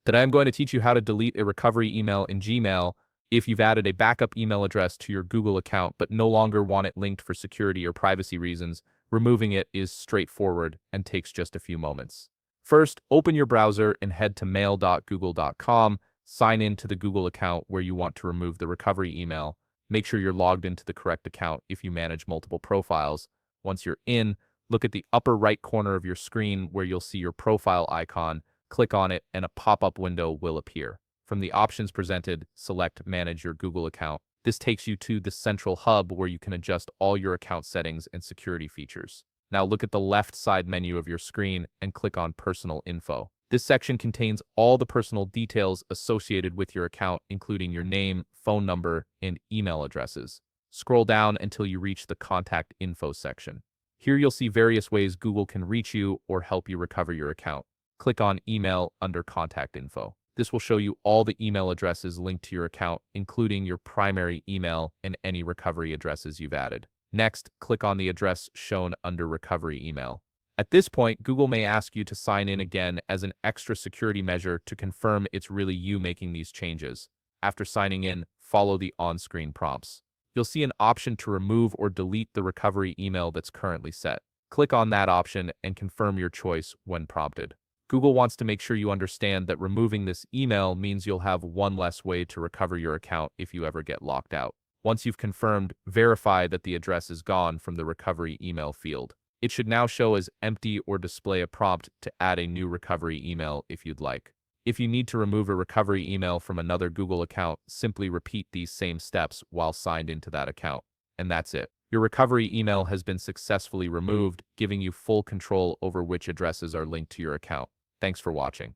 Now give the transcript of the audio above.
Today I'm going to teach you how to delete a recovery email in Gmail if you've added a backup email address to your Google account but no longer want it linked for security or privacy reasons. Removing it is straightforward and takes just a few moments. First, open your browser and head to mail.google.com. Sign in to the Google account where you want to remove the recovery email. Make sure you're logged into the correct account if you manage multiple profiles. Once you're in, look at the upper right corner of your screen where you'll see your profile icon. Click on it and a pop-up window will appear. From the options presented, select Manage your Google account. This takes you to the central hub where you can adjust all your account settings and security features. Now look at the left side menu of your screen and click on Personal Info. This section contains all the personal details associated with your account, including your name, phone number, and email addresses. Scroll down until you reach the Contact Info section. Here you'll see various ways Google can reach you or help you recover your account. Click on Email under Contact Info. This will show you all the email addresses linked to your account, including your primary email and any recovery addresses you've added. Next, click on the address shown under Recovery Email. At this point, Google may ask you to sign in again as an extra security measure to confirm it's really you making these changes. After signing in, follow the on-screen prompts. You'll see an option to remove or delete the recovery email that's currently set. Click on that option and confirm your choice when prompted. Google wants to make sure you understand that removing this email means you'll have one less way to recover your account if you ever get locked out. Once you've confirmed, verify that the address is gone from the recovery email field. It should now show as empty or display a prompt to add a new recovery email if you'd like. If you need to remove a recovery email from another Google account, simply repeat these same steps while signed into that account. And that's it. Your recovery email has been successfully removed, giving you full control over which addresses are linked to your account. Thanks for watching.